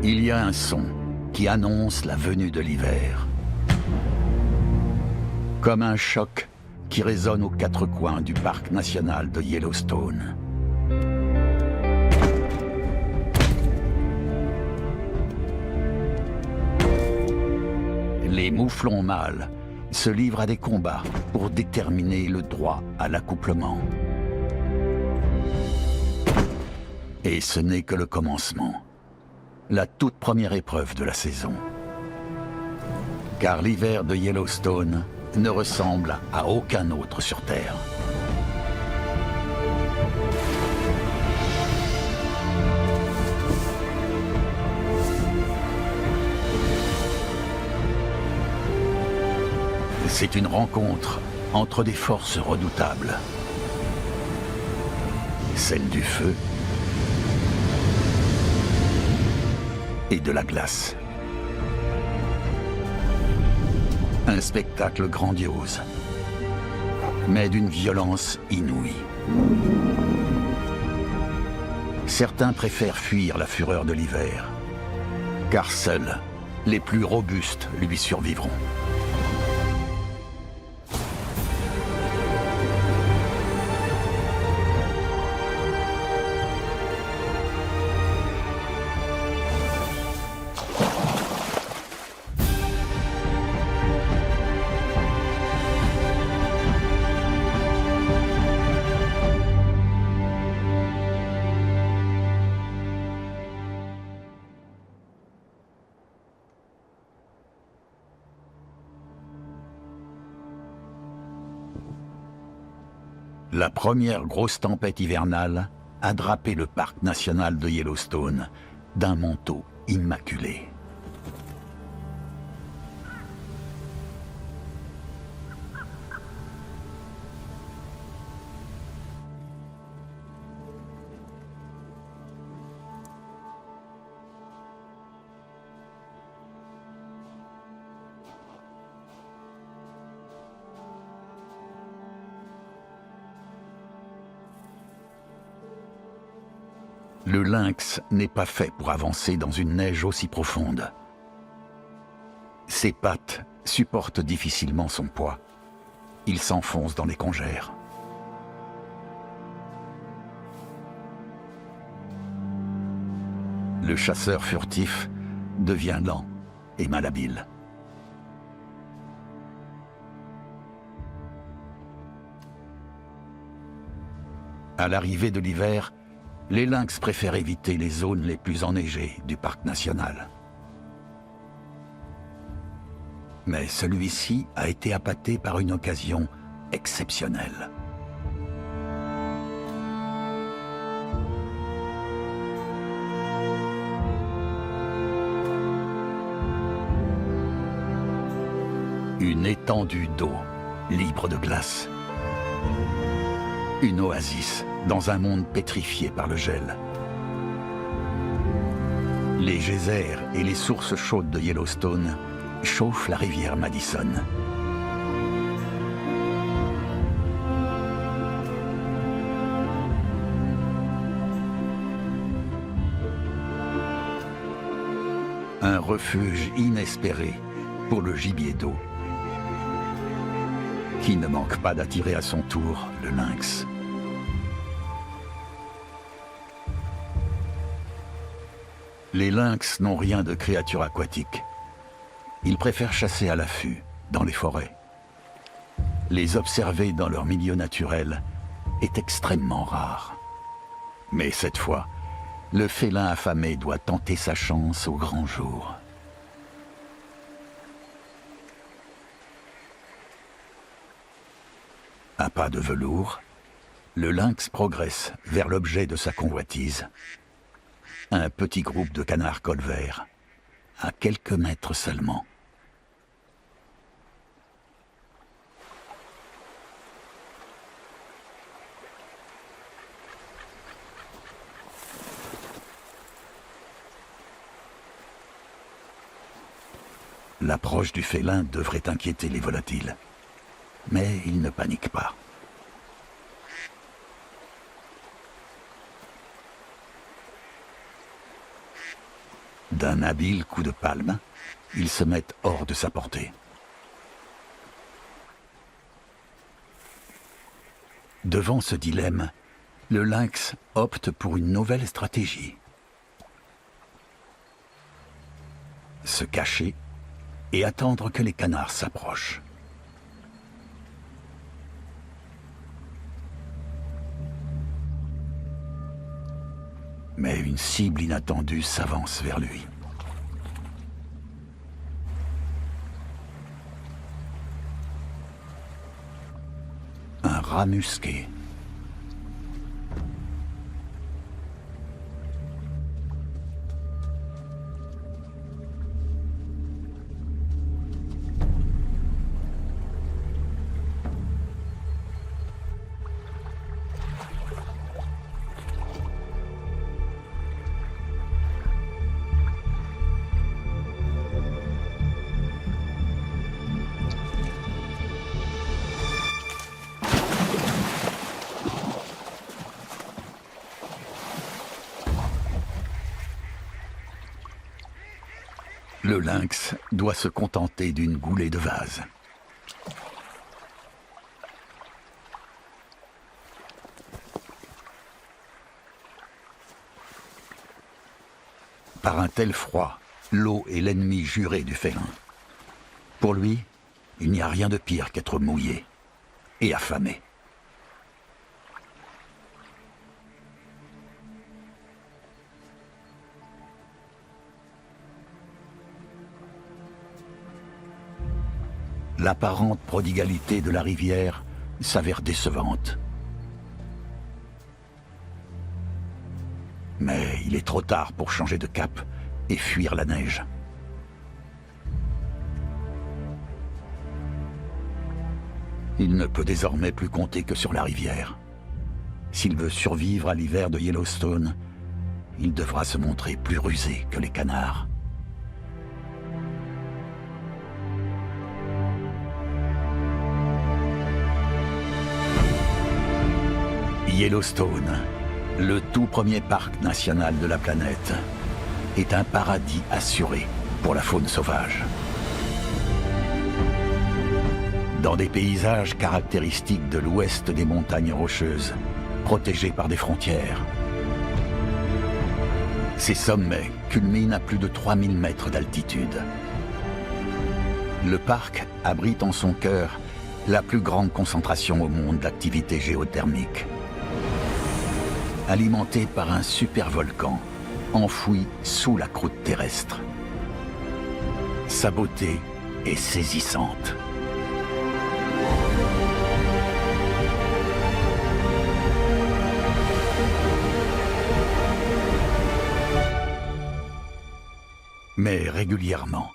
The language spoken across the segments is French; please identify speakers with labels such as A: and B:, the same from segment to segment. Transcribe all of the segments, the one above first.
A: Il y a un son qui annonce la venue de l'hiver. Comme un choc qui résonne aux quatre coins du parc national de Yellowstone. Les mouflons mâles se livrent à des combats pour déterminer le droit à l'accouplement. Et ce n'est que le commencement, la toute première épreuve de la saison. Car l'hiver de Yellowstone ne ressemble à aucun autre sur Terre. C'est une rencontre entre des forces redoutables. Celle du feu et de la glace. Un spectacle grandiose, mais d'une violence inouïe. Certains préfèrent fuir la fureur de l'hiver, car seuls les plus robustes lui survivront. La première grosse tempête hivernale a drapé le parc national de Yellowstone d'un manteau immaculé. Le lynx n'est pas fait pour avancer dans une neige aussi profonde. Ses pattes supportent difficilement son poids. Il s'enfonce dans les congères. Le chasseur furtif devient lent et malhabile. À l'arrivée de l'hiver, les lynx préfèrent éviter les zones les plus enneigées du parc national. Mais celui-ci a été appâté par une occasion exceptionnelle. Une étendue d'eau, libre de glace. Une oasis dans un monde pétrifié par le gel. Les geysers et les sources chaudes de Yellowstone chauffent la rivière Madison. Un refuge inespéré pour le gibier d'eau, qui ne manque pas d'attirer à son tour le lynx. Les lynx n'ont rien de créatures aquatiques. Ils préfèrent chasser à l'affût, dans les forêts. Les observer dans leur milieu naturel est extrêmement rare. Mais cette fois, le félin affamé doit tenter sa chance au grand jour. À pas de velours, le lynx progresse vers l'objet de sa convoitise. Un petit groupe de canards colverts, à quelques mètres seulement. L'approche du félin devrait inquiéter les volatiles, mais ils ne paniquent pas. D'un habile coup de palme, ils se mettent hors de sa portée. Devant ce dilemme, le lynx opte pour une nouvelle stratégie. Se cacher et attendre que les canards s'approchent. Mais une cible inattendue s'avance vers lui. Un rat musqué. Le lynx doit se contenter d'une goulée de vase. Par un tel froid, l'eau est l'ennemi juré du félin. Pour lui, il n'y a rien de pire qu'être mouillé et affamé. L'apparente prodigalité de la rivière s'avère décevante. Mais il est trop tard pour changer de cap et fuir la neige. Il ne peut désormais plus compter que sur la rivière. S'il veut survivre à l'hiver de Yellowstone, il devra se montrer plus rusé que les canards. Yellowstone, le tout premier parc national de la planète, est un paradis assuré pour la faune sauvage. Dans des paysages caractéristiques de l'ouest des montagnes rocheuses, protégés par des frontières. Ces sommets culminent à plus de 3000 mètres d'altitude. Le parc abrite en son cœur la plus grande concentration au monde d'activité géothermique. Alimenté par un supervolcan enfoui sous la croûte terrestre. Sa beauté est saisissante. Mais régulièrement,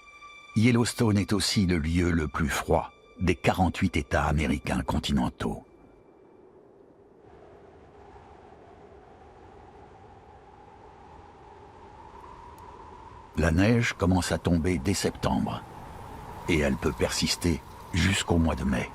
A: Yellowstone est aussi le lieu le plus froid des 48 États américains continentaux. La neige commence à tomber dès septembre, et elle peut persister jusqu'au mois de mai.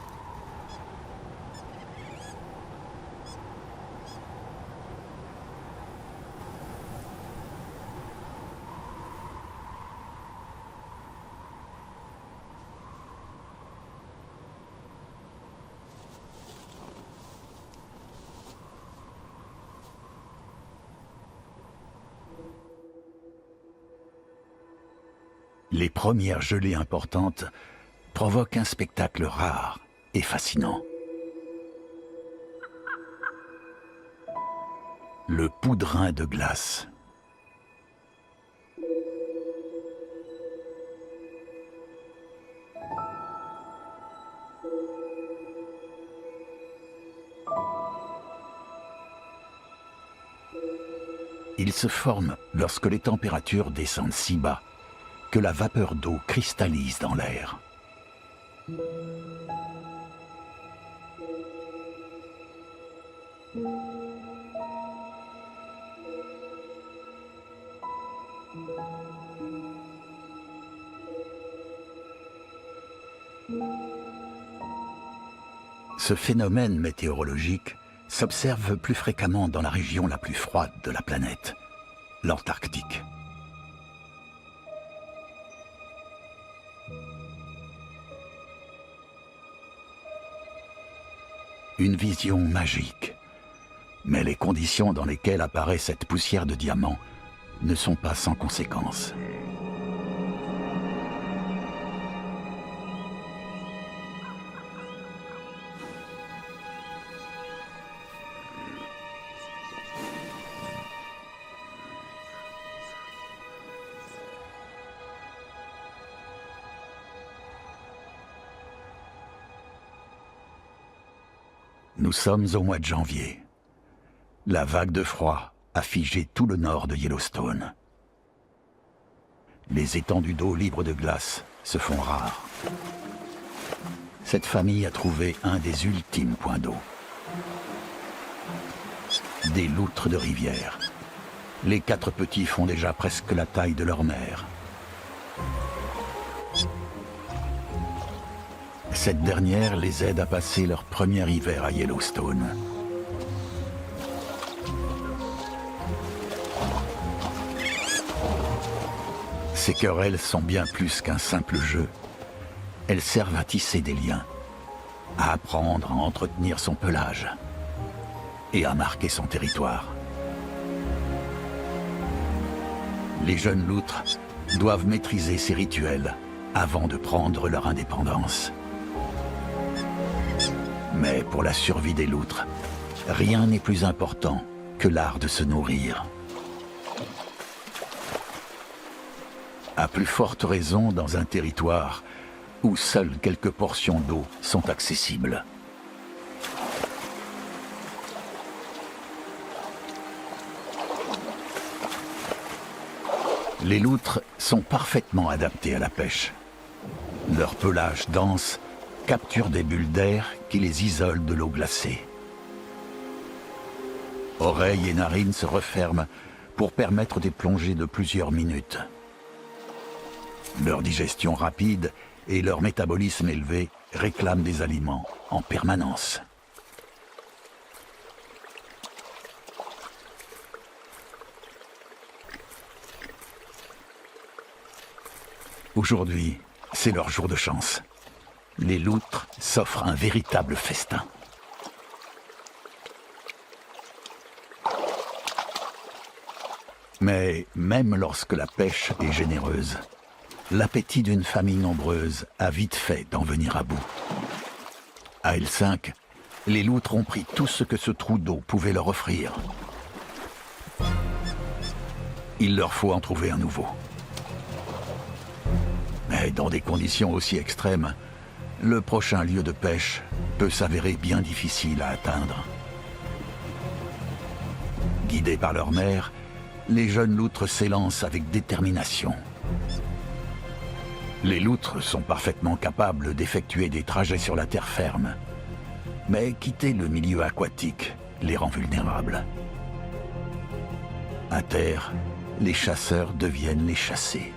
A: Les premières gelées importantes provoquent un spectacle rare et fascinant. Le poudrin de glace. Il se forme lorsque les températures descendent si bas que la vapeur d'eau cristallise dans l'air. Ce phénomène météorologique s'observe plus fréquemment dans la région la plus froide de la planète, l'Antarctique. Une vision magique. Mais les conditions dans lesquelles apparaît cette poussière de diamant ne sont pas sans conséquences. Nous sommes au mois de janvier. La vague de froid a figé tout le nord de Yellowstone. Les étendues d'eau libres de glace se font rares. Cette famille a trouvé un des ultimes points d'eau. Des loutres de rivière. Les 4 petits font déjà presque la taille de leur mère. Cette dernière les aide à passer leur premier hiver à Yellowstone. Ces querelles sont bien plus qu'un simple jeu. Elles servent à tisser des liens, à apprendre à entretenir son pelage et à marquer son territoire. Les jeunes loutres doivent maîtriser ces rituels avant de prendre leur indépendance. Mais pour la survie des loutres, rien n'est plus important que l'art de se nourrir. À plus forte raison dans un territoire où seules quelques portions d'eau sont accessibles. Les loutres sont parfaitement adaptées à la pêche. Leur pelage dense capture des bulles d'air qui les isolent de l'eau glacée. Oreilles et narines se referment pour permettre des plongées de plusieurs minutes. Leur digestion rapide et leur métabolisme élevé réclament des aliments en permanence. Aujourd'hui, c'est leur jour de chance. Les loutres s'offrent un véritable festin. Mais même lorsque la pêche est généreuse, l'appétit d'une famille nombreuse a vite fait d'en venir à bout. À L5, les loutres ont pris tout ce que ce trou d'eau pouvait leur offrir. Il leur faut en trouver un nouveau. Mais dans des conditions aussi extrêmes, le prochain lieu de pêche peut s'avérer bien difficile à atteindre. Guidés par leur mère, les jeunes loutres s'élancent avec détermination. Les loutres sont parfaitement capables d'effectuer des trajets sur la terre ferme, mais quitter le milieu aquatique les rend vulnérables. À terre, les chasseurs deviennent les chassés.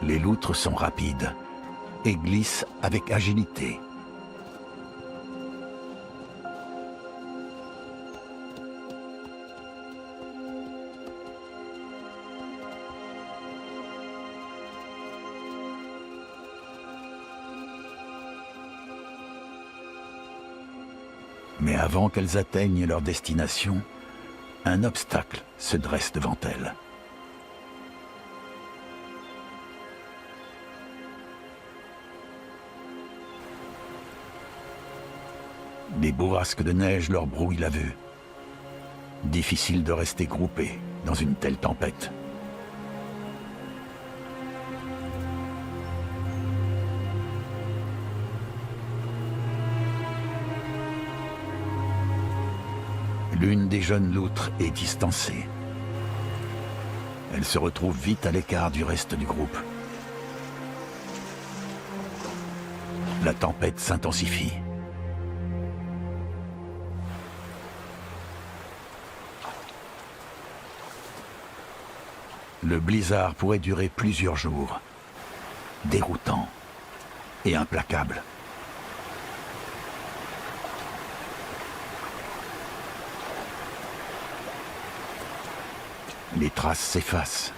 A: Les loutres sont rapides et glissent avec agilité. Mais avant qu'elles atteignent leur destination, un obstacle se dresse devant elles. Des bourrasques de neige leur brouillent la vue. Difficile de rester groupé dans une telle tempête. L'une des jeunes loutres est distancée. Elle se retrouve vite à l'écart du reste du groupe. La tempête s'intensifie. Le blizzard pourrait durer plusieurs jours, déroutant et implacable. les traces s'effacent.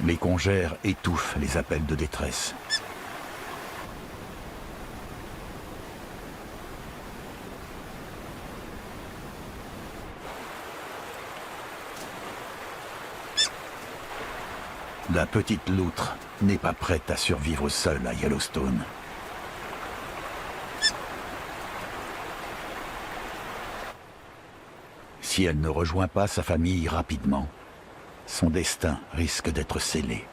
A: Les congères étouffent les appels de détresse. La petite loutre n'est pas prête à survivre seule à Yellowstone. Si elle ne rejoint pas sa famille rapidement, son destin risque d'être scellé.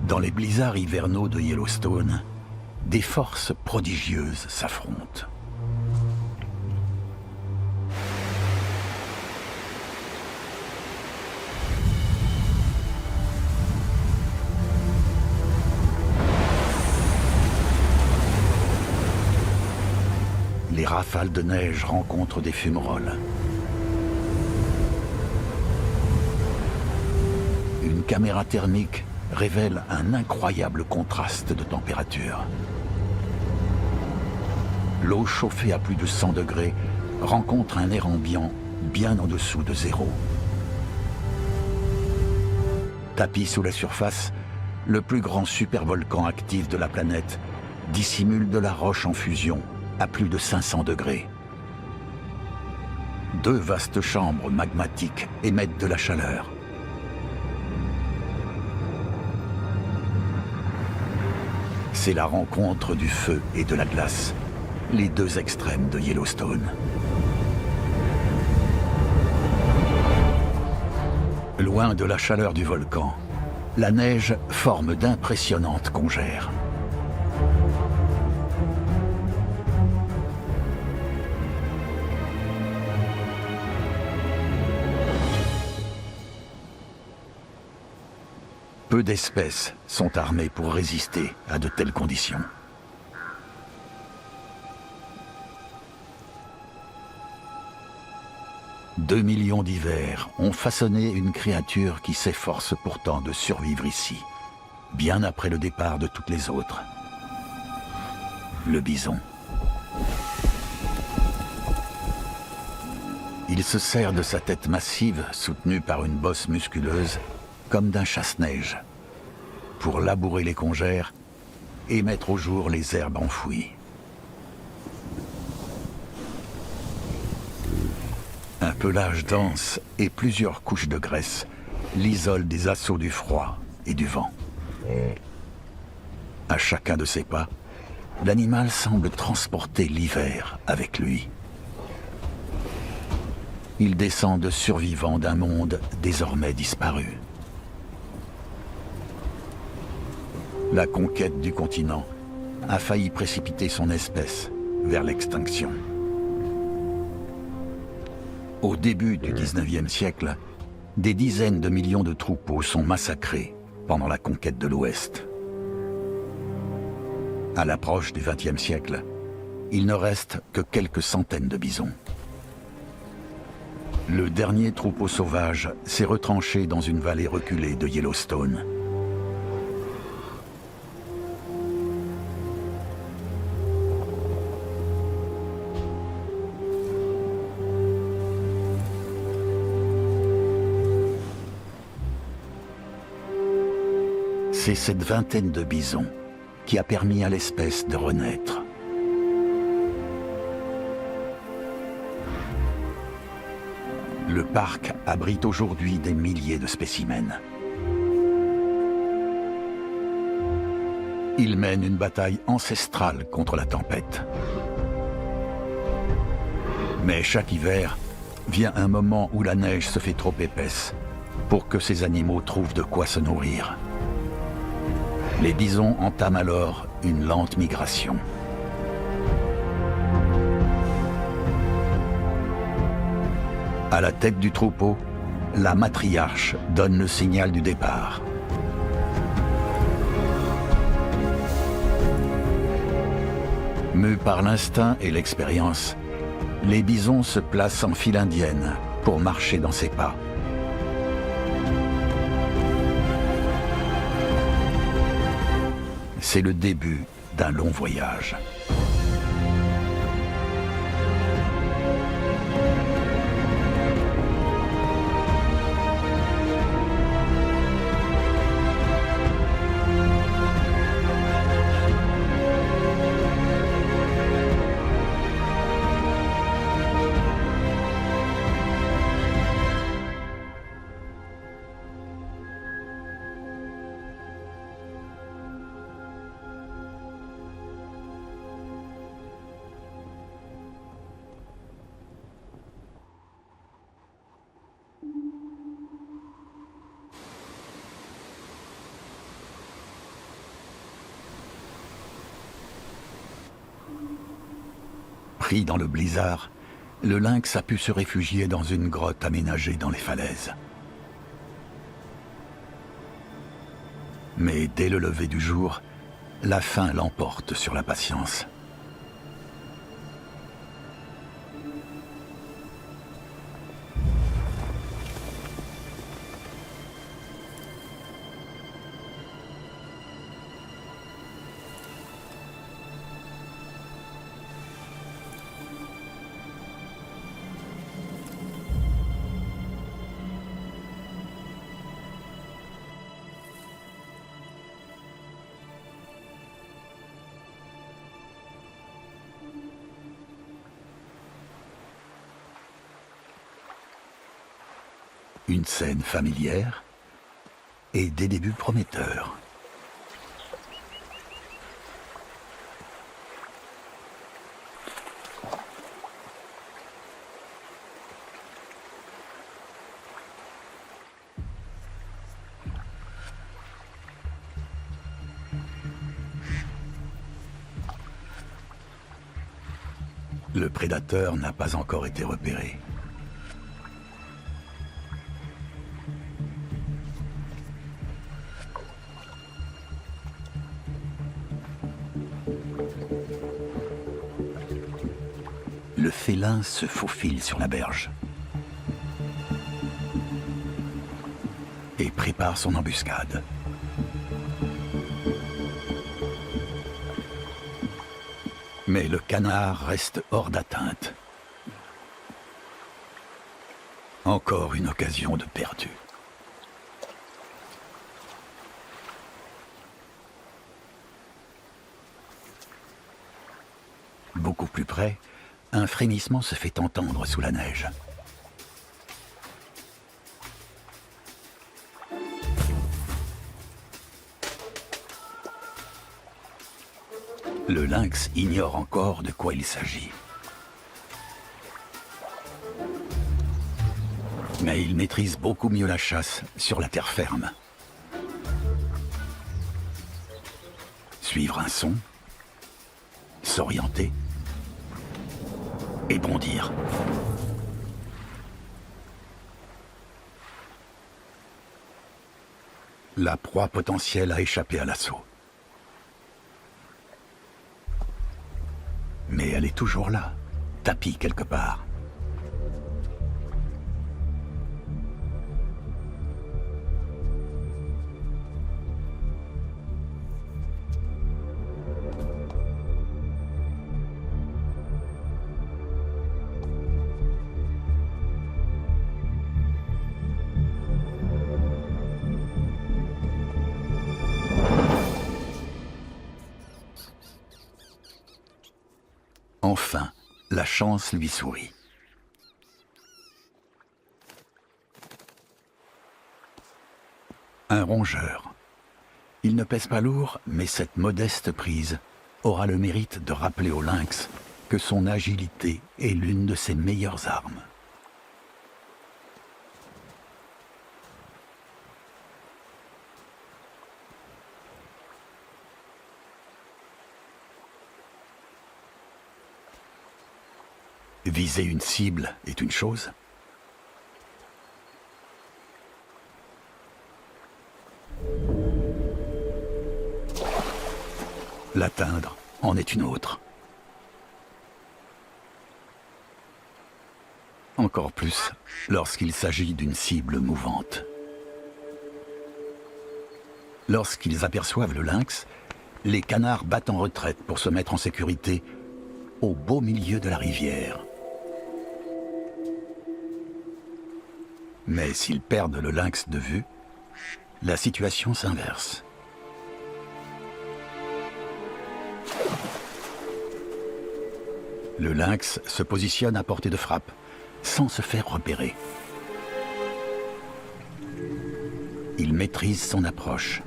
A: Dans les blizzards hivernaux de Yellowstone, des forces prodigieuses s'affrontent. Les rafales de neige rencontrent des fumerolles. Une caméra thermique révèle un incroyable contraste de température. L'eau chauffée à plus de 100 degrés rencontre un air ambiant bien en dessous de zéro. Tapi sous la surface, le plus grand supervolcan actif de la planète dissimule de la roche en fusion à plus de 500 degrés. Deux vastes chambres magmatiques émettent de la chaleur. C'est la rencontre du feu et de la glace, les deux extrêmes de Yellowstone. Loin de la chaleur du volcan, la neige forme d'impressionnantes congères. Peu d'espèces sont armées pour résister à de telles conditions. Deux millions d'hivers ont façonné une créature qui s'efforce pourtant de survivre ici, bien après le départ de toutes les autres. Le bison. Il se sert de sa tête massive, soutenue par une bosse musculeuse, comme d'un chasse-neige, pour labourer les congères et mettre au jour les herbes enfouies. Un pelage dense et plusieurs couches de graisse l'isolent des assauts du froid et du vent. À chacun de ses pas, l'animal semble transporter l'hiver avec lui. Il descend de survivants d'un monde désormais disparu. La conquête du continent a failli précipiter son espèce vers l'extinction. Au début du 19e siècle, des dizaines de millions de troupeaux sont massacrés pendant la conquête de l'Ouest. À l'approche du XXe siècle, il ne reste que quelques centaines de bisons. Le dernier troupeau sauvage s'est retranché dans une vallée reculée de Yellowstone. C'est cette vingtaine de bisons qui a permis à l'espèce de renaître. Le parc abrite aujourd'hui des milliers de spécimens. Il mène une bataille ancestrale contre la tempête. Mais chaque hiver, vient un moment où la neige se fait trop épaisse pour que ces animaux trouvent de quoi se nourrir. Les bisons entament alors une lente migration. À la tête du troupeau, la matriarche donne le signal du départ. Mus par l'instinct et l'expérience, les bisons se placent en file indienne pour marcher dans ses pas. C'est le début d'un long voyage. Pris dans le blizzard, le lynx a pu se réfugier dans une grotte aménagée dans les falaises. Mais dès le lever du jour, la faim l'emporte sur la patience. Une scène familière et des débuts prometteurs. Le prédateur n'a pas encore été repéré. Le félin se faufile sur la berge et prépare son embuscade. Mais le canard reste hors d'atteinte. Encore une occasion de perdu. Beaucoup plus près, un frémissement se fait entendre sous la neige. Le lynx ignore encore de quoi il s'agit. Mais il maîtrise beaucoup mieux la chasse sur la terre ferme. Suivre un son, s'orienter et bondir. La proie potentielle a échappé à l'assaut. Mais elle est toujours là, tapie quelque part. Enfin, la chance lui sourit. Un rongeur. Il ne pèse pas lourd, mais cette modeste prise aura le mérite de rappeler au lynx que son agilité est l'une de ses meilleures armes. Viser une cible est une chose. L'atteindre en est une autre. Encore plus lorsqu'il s'agit d'une cible mouvante. Lorsqu'ils aperçoivent le lynx, les canards battent en retraite pour se mettre en sécurité au beau milieu de la rivière. Mais s'ils perdent le lynx de vue, la situation s'inverse. Le lynx se positionne à portée de frappe, sans se faire repérer. Il maîtrise son approche.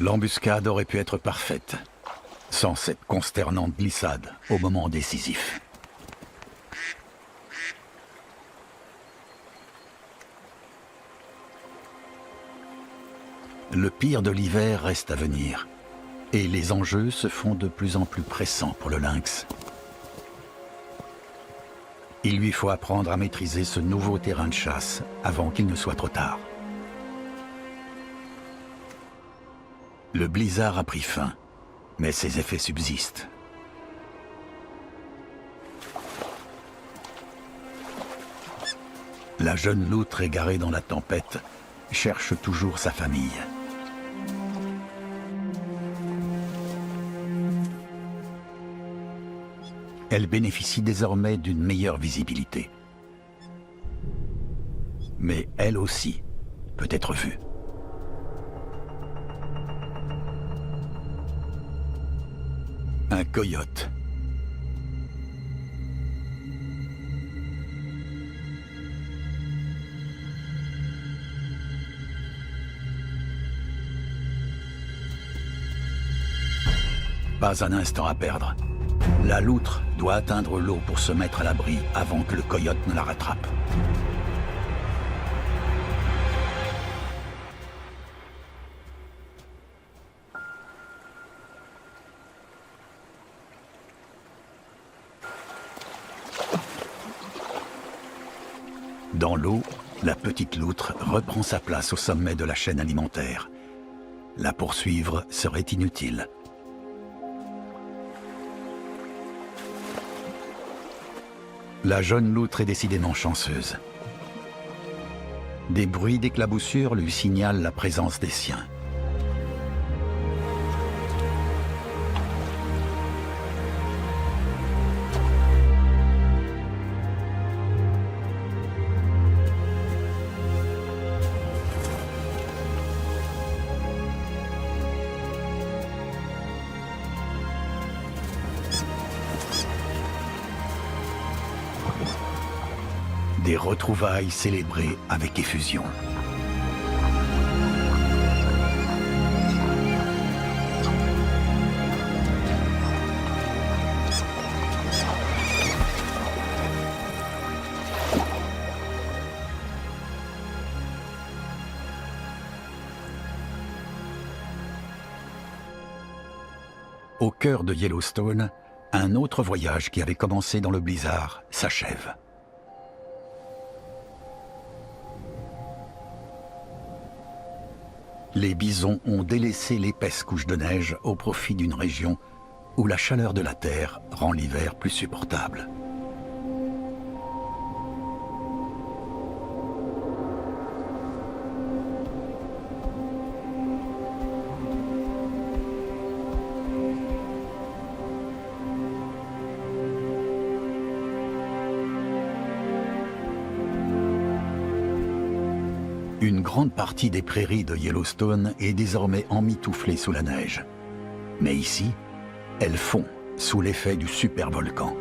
A: L'embuscade aurait pu être parfaite, sans cette consternante glissade au moment décisif. Le pire de l'hiver reste à venir, et les enjeux se font de plus en plus pressants pour le lynx. Il lui faut apprendre à maîtriser ce nouveau terrain de chasse avant qu'il ne soit trop tard. Le blizzard a pris fin, mais ses effets subsistent. La jeune loutre égarée dans la tempête cherche toujours sa famille. Elle bénéficie désormais d'une meilleure visibilité. Mais elle aussi peut être vue. Un coyote. Pas un instant à perdre. La loutre doit atteindre l'eau pour se mettre à l'abri avant que le coyote ne la rattrape. Dans l'eau, la petite loutre reprend sa place au sommet de la chaîne alimentaire. La poursuivre serait inutile. La jeune loutre est décidément chanceuse. Des bruits d'éclaboussure lui signalent la présence des siens. Des retrouvailles célébrées avec effusion. Au cœur de Yellowstone, un autre voyage qui avait commencé dans le blizzard s'achève. Les bisons ont délaissé l'épaisse couche de neige au profit d'une région où la chaleur de la terre rend l'hiver plus supportable. Une grande partie des prairies de Yellowstone est désormais emmitouflée sous la neige. Mais ici, elle fond sous l'effet du supervolcan.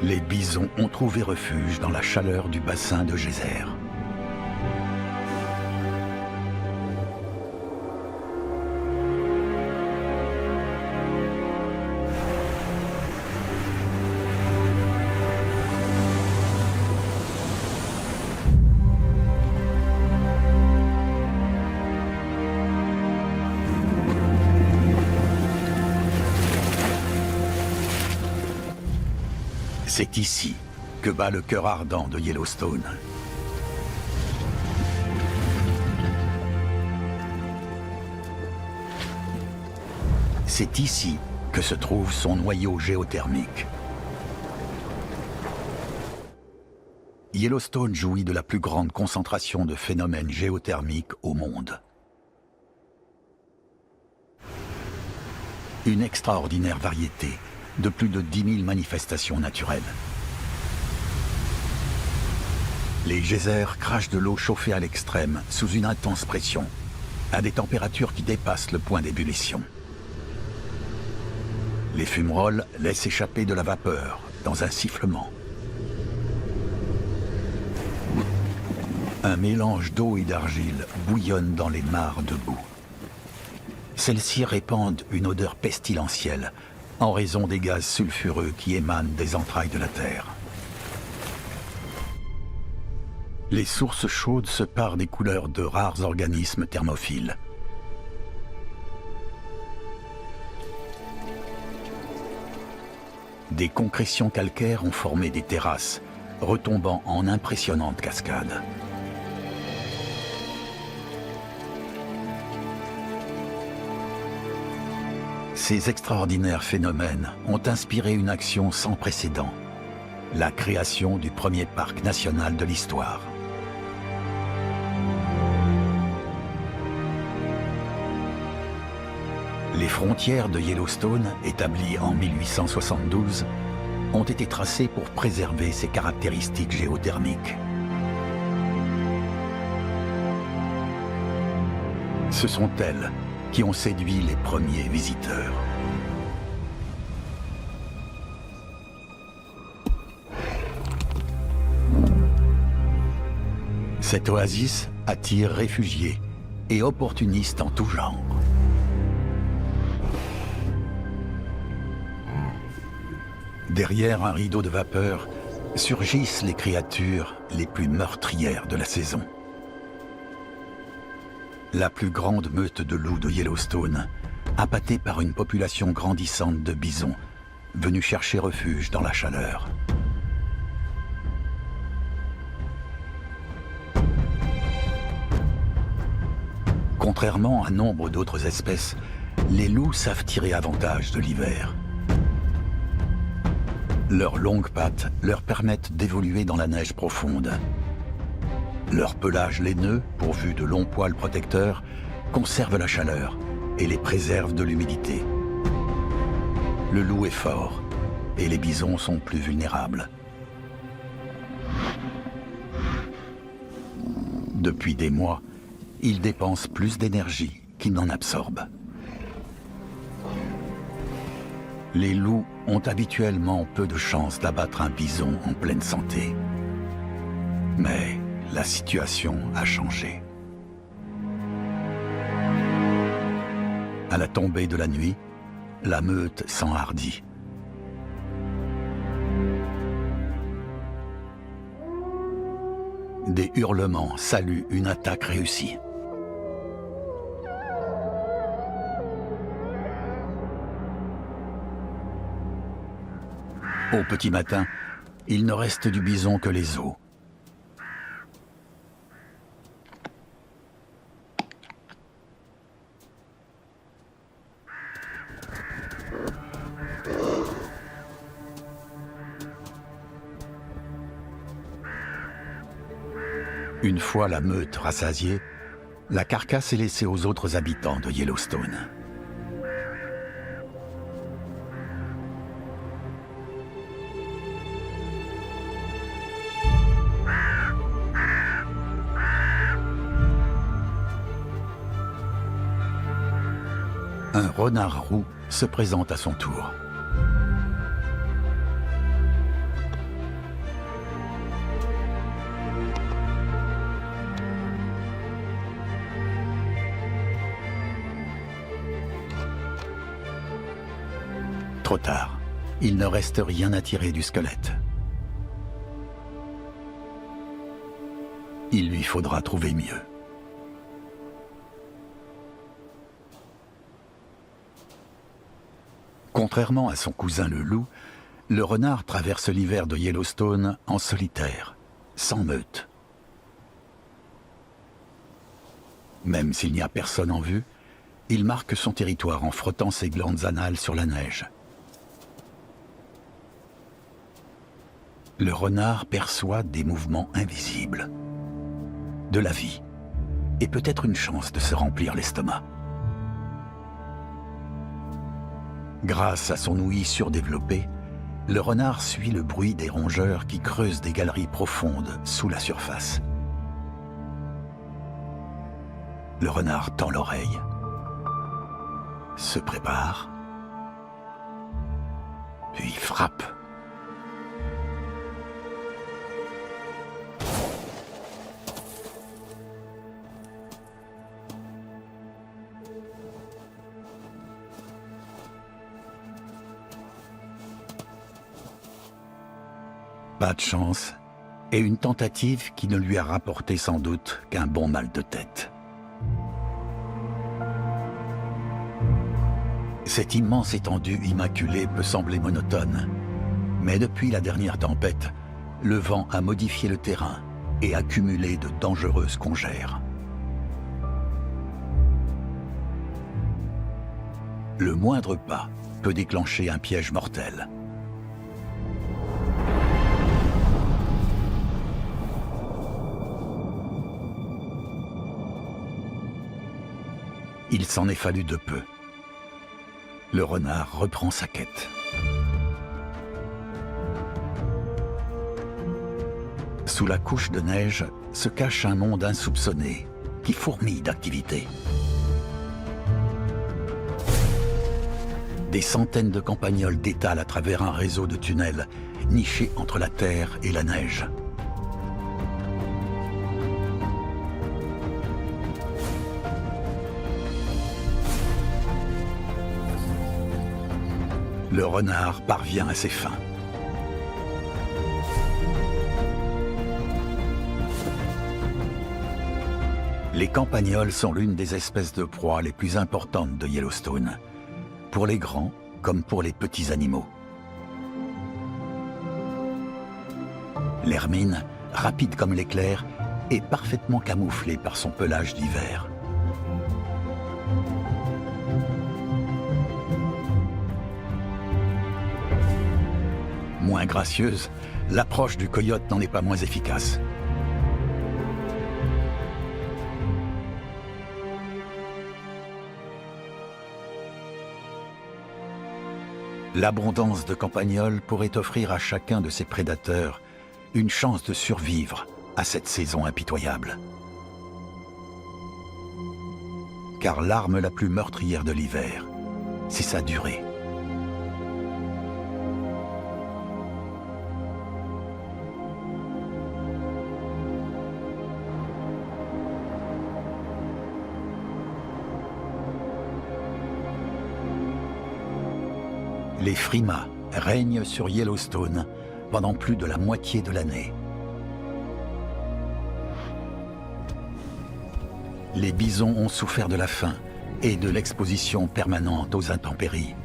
A: Les bisons ont trouvé refuge dans la chaleur du bassin de Geyser. C'est ici que bat le cœur ardent de Yellowstone. C'est ici que se trouve son noyau géothermique. Yellowstone jouit de la plus grande concentration de phénomènes géothermiques au monde. Une extraordinaire variété de plus de 10 000 manifestations naturelles. Les geysers crachent de l'eau chauffée à l'extrême sous une intense pression, à des températures qui dépassent le point d'ébullition. Les fumerolles laissent échapper de la vapeur dans un sifflement. Un mélange d'eau et d'argile bouillonne dans les mares de boue. Celles-ci répandent une odeur pestilentielle en raison des gaz sulfureux qui émanent des entrailles de la Terre. Les sources chaudes se parent des couleurs de rares organismes thermophiles. Des concrétions calcaires ont formé des terrasses, retombant en impressionnantes cascades. Ces extraordinaires phénomènes ont inspiré une action sans précédent, la création du premier parc national de l'histoire. Les frontières de Yellowstone, établies en 1872, ont été tracées pour préserver ses caractéristiques géothermiques. Ce sont elles qui ont séduit les premiers visiteurs. Cette oasis attire réfugiés et opportunistes en tout genre. Derrière un rideau de vapeur surgissent les créatures les plus meurtrières de la saison. La plus grande meute de loups de Yellowstone, appâtée par une population grandissante de bisons, venus chercher refuge dans la chaleur. Contrairement à nombre d'autres espèces, les loups savent tirer avantage de l'hiver. Leurs longues pattes leur permettent d'évoluer dans la neige profonde. Leur pelage laineux, pourvu de longs poils protecteurs, conserve la chaleur et les préserve de l'humidité. Le loup est fort et les bisons sont plus vulnérables. Depuis des mois, ils dépensent plus d'énergie qu'ils n'en absorbent. Les loups ont habituellement peu de chances d'abattre un bison en pleine santé. Mais la situation a changé. À la tombée de la nuit, la meute s'enhardit. Des hurlements saluent une attaque réussie. Au petit matin, il ne reste du bison que les os. Une fois la meute rassasiée, la carcasse est laissée aux autres habitants de Yellowstone. Un renard roux se présente à son tour. Trop tard, il ne reste rien à tirer du squelette. Il lui faudra trouver mieux. Contrairement à son cousin le loup, Le renard traverse l'hiver de Yellowstone en solitaire, sans meute. Même s'il n'y a personne en vue, il marque son territoire en frottant ses glandes anales sur la neige. Le renard perçoit des mouvements invisibles, de la vie, et peut-être une chance de se remplir l'estomac. Grâce à son ouïe surdéveloppée, le renard suit le bruit des rongeurs qui creusent des galeries profondes sous la surface. Le renard tend l'oreille, se prépare, puis frappe. Pas de chance, et une tentative qui ne lui a rapporté sans doute qu'un bon mal de tête. Cette immense étendue immaculée peut sembler monotone, mais depuis la dernière tempête, le vent a modifié le terrain et accumulé de dangereuses congères. Le moindre pas peut déclencher un piège mortel. Il s'en est fallu de peu. Le renard reprend sa quête. Sous la couche de neige se cache un monde insoupçonné qui fourmille d'activité. Des centaines de campagnols détalent à travers un réseau de tunnels nichés entre la terre et la neige. Le renard parvient à ses fins. Les campagnols sont l'une des espèces de proies les plus importantes de Yellowstone, pour les grands comme pour les petits animaux. L'hermine, rapide comme l'éclair, est parfaitement camouflée par son pelage d'hiver. Moins gracieuse, l'approche du coyote n'en est pas moins efficace. L'abondance de campagnols pourrait offrir à chacun de ces prédateurs une chance de survivre à cette saison impitoyable. Car l'arme la plus meurtrière de l'hiver, c'est sa durée. Les frimas règnent sur Yellowstone pendant plus de la moitié de l'année. Les bisons ont souffert de la faim et de l'exposition permanente aux intempéries.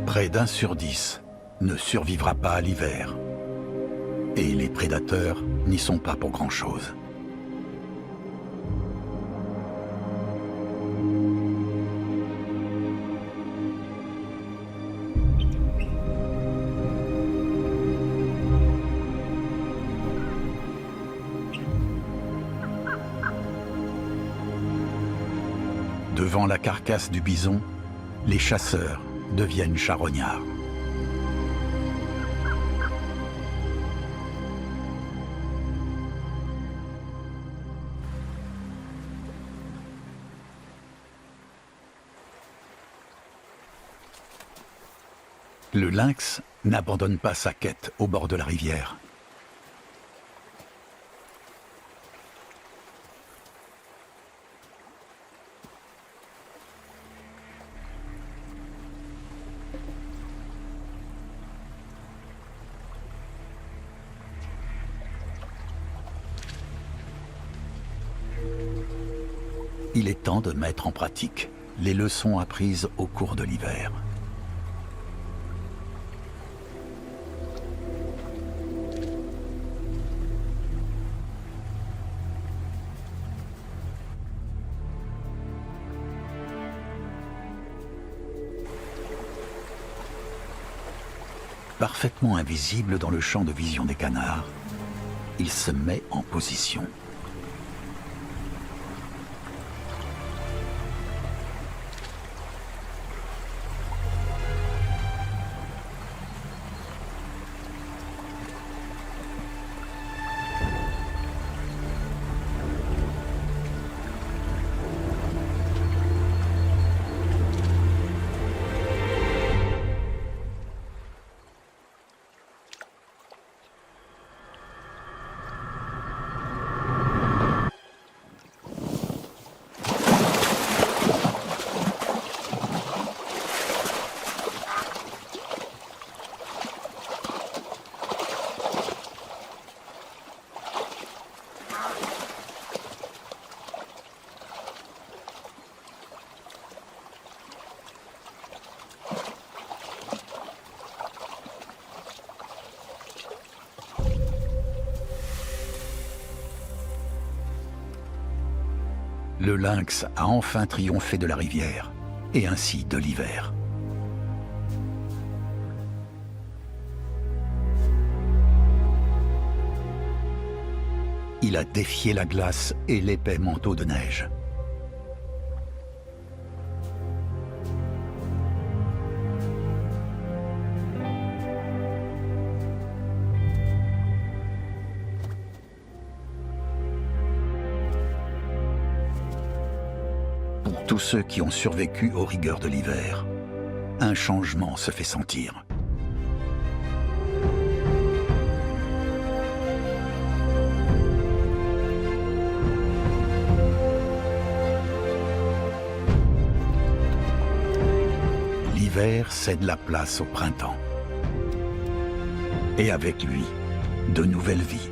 A: Près d'1 sur 10 ne survivra pas à l'hiver. Et les prédateurs n'y sont pas pour grand-chose. Devant la carcasse du bison, les chasseurs deviennent charognards. Le lynx n'abandonne pas sa quête au bord de la rivière. Il est temps de mettre en pratique les leçons apprises au cours de l'hiver. Parfaitement invisible dans le champ de vision des canards, il se met en position. Le lynx a enfin triomphé de la rivière, et ainsi de l'hiver. Il a défié la glace et l'épais manteau de neige. Pour tous ceux qui ont survécu aux rigueurs de l'hiver, un changement se fait sentir. L'hiver cède la place au printemps. Et avec lui, de nouvelles vies.